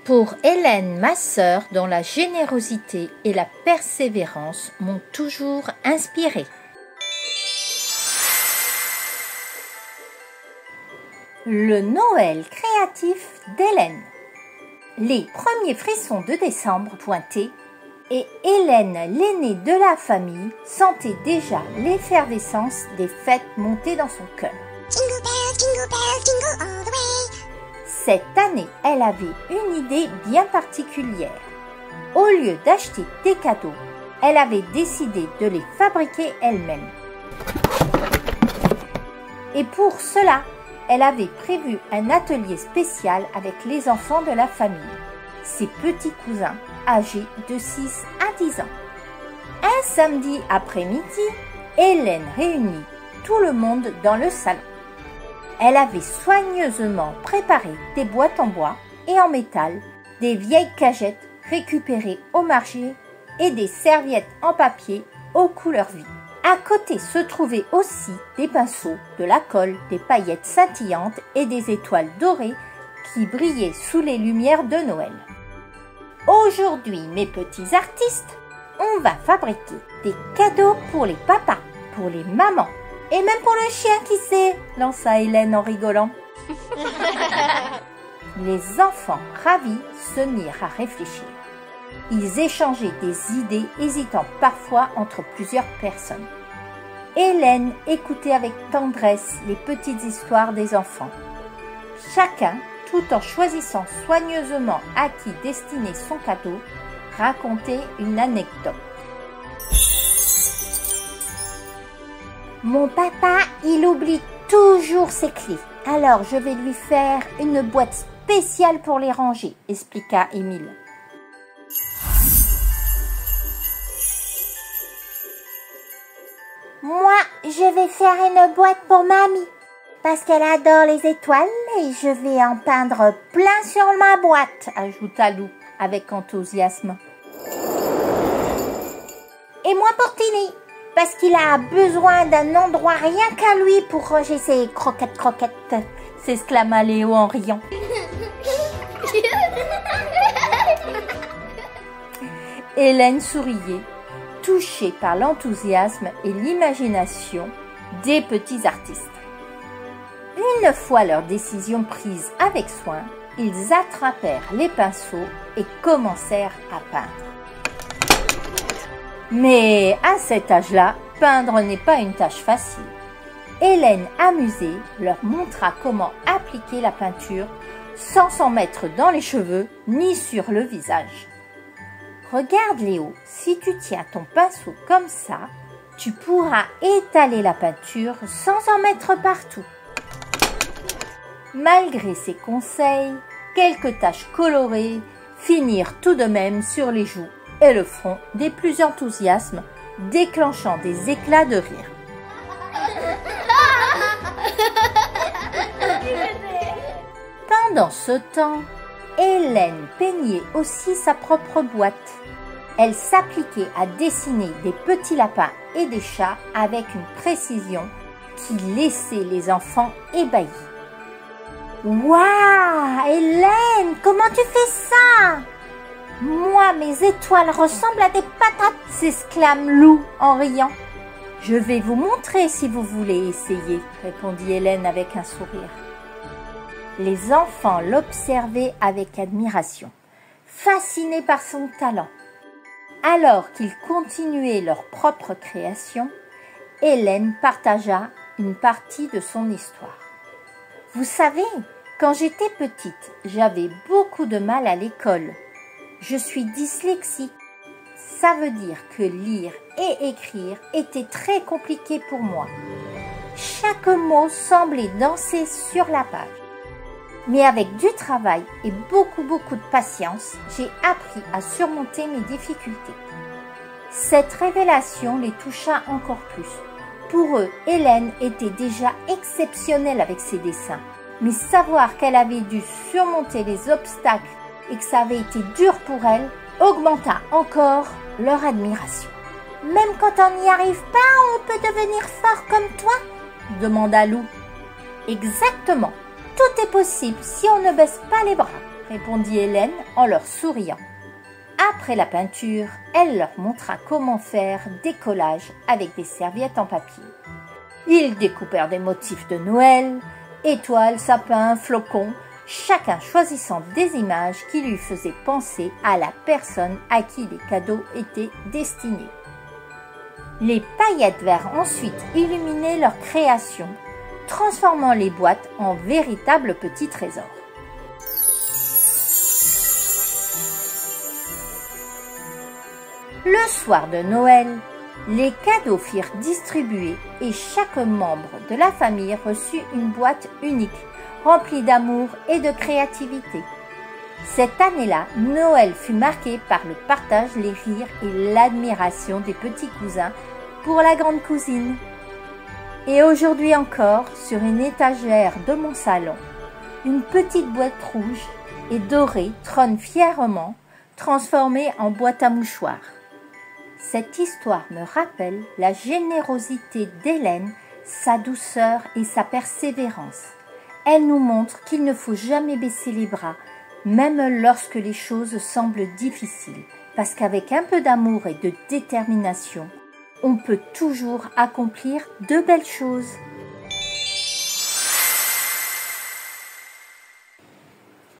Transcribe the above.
Pour Hélène, ma sœur, dont la générosité et la persévérance m'ont toujours inspirée. Le Noël créatif d'Hélène. Les premiers frissons de décembre pointaient et Hélène, l'aînée de la famille, sentait déjà l'effervescence des fêtes monter dans son cœur. Jingle bells, jingle all the way. Cette année, elle avait une idée bien particulière. Au lieu d'acheter des cadeaux, elle avait décidé de les fabriquer elle-même. Et pour cela, elle avait prévu un atelier spécial avec les enfants de la famille, ses petits cousins âgés de 6 à 10 ans. Un samedi après-midi, Hélène réunit tout le monde dans le salon. Elle avait soigneusement préparé des boîtes en bois et en métal, des vieilles cagettes récupérées au marché et des serviettes en papier aux couleurs vives. À côté se trouvaient aussi des pinceaux, de la colle, des paillettes scintillantes et des étoiles dorées qui brillaient sous les lumières de Noël. Aujourd'hui, mes petits artistes, on va fabriquer des cadeaux pour les papas, pour les mamans et même pour le chien, qui sait, lança Hélène en rigolant. Les enfants ravis se mirent à réfléchir. Ils échangeaient des idées, hésitant parfois entre plusieurs personnes. Hélène écoutait avec tendresse les petites histoires des enfants. Chacun, tout en choisissant soigneusement à qui destiner son cadeau, racontait une anecdote. Mon papa, il oublie toujours ses clés. Alors, je vais lui faire une boîte spéciale pour les ranger, expliqua Émile. Moi, je vais faire une boîte pour mamie, parce qu'elle adore les étoiles et je vais en peindre plein sur ma boîte, ajouta Lou avec enthousiasme. Et moi pour Tini, parce qu'il a besoin d'un endroit rien qu'à lui pour ranger ses croquettes, s'exclama Léo en riant. Hélène souriait, touchée par l'enthousiasme et l'imagination des petits artistes. Une fois leur décision prise avec soin, ils attrapèrent les pinceaux et commencèrent à peindre. Mais à cet âge-là, peindre n'est pas une tâche facile. Hélène, amusée, leur montra comment appliquer la peinture sans s'en mettre dans les cheveux ni sur le visage. Regarde Léo, si tu tiens ton pinceau comme ça, tu pourras étaler la peinture sans en mettre partout. Malgré ses conseils, quelques taches colorées finirent tout de même sur les joues et le front des plus enthousiastes, déclenchant des éclats de rire. Pendant ce temps, Hélène peignait aussi sa propre boîte. Elle s'appliquait à dessiner des petits lapins et des chats avec une précision qui laissait les enfants ébahis. « Waouh, Hélène, comment tu fais ça ?» « Moi, mes étoiles ressemblent à des patates !» s'exclame Lou en riant. « Je vais vous montrer si vous voulez essayer » répondit Hélène avec un sourire. Les enfants l'observaient avec admiration, fascinés par son talent. Alors qu'ils continuaient leur propre création, Hélène partagea une partie de son histoire. « Vous savez, quand j'étais petite, j'avais beaucoup de mal à l'école. Je suis dyslexique. Ça veut dire que lire et écrire était très compliqué pour moi. Chaque mot semblait danser sur la page. Mais avec du travail et beaucoup de patience, j'ai appris à surmonter mes difficultés. » Cette révélation les toucha encore plus. Pour eux, Hélène était déjà exceptionnelle avec ses dessins. Mais savoir qu'elle avait dû surmonter les obstacles et que ça avait été dur pour elle, augmenta encore leur admiration. « Même quand on n'y arrive pas, on peut devenir fort comme toi ?» demanda Lou. « Exactement, tout est possible si on ne baisse pas les bras » répondit Hélène en leur souriant. Après la peinture, elle leur montra comment faire des collages avec des serviettes en papier. Ils découpèrent des motifs de Noël, étoiles, sapins, flocons, chacun choisissant des images qui lui faisaient penser à la personne à qui les cadeaux étaient destinés. Les paillettes vinrent ensuite illuminer leur création, transformant les boîtes en véritables petits trésors. Le soir de Noël, les cadeaux furent distribués et chaque membre de la famille reçut une boîte unique, remplie d'amour et de créativité. Cette année-là, Noël fut marqué par le partage, les rires et l'admiration des petits cousins pour la grande cousine. Et aujourd'hui encore, sur une étagère de mon salon, une petite boîte rouge et dorée trône fièrement, transformée en boîte à mouchoirs. Cette histoire me rappelle la générosité d'Hélène, sa douceur et sa persévérance. Elle nous montre qu'il ne faut jamais baisser les bras, même lorsque les choses semblent difficiles, parce qu'avec un peu d'amour et de détermination, on peut toujours accomplir de belles choses.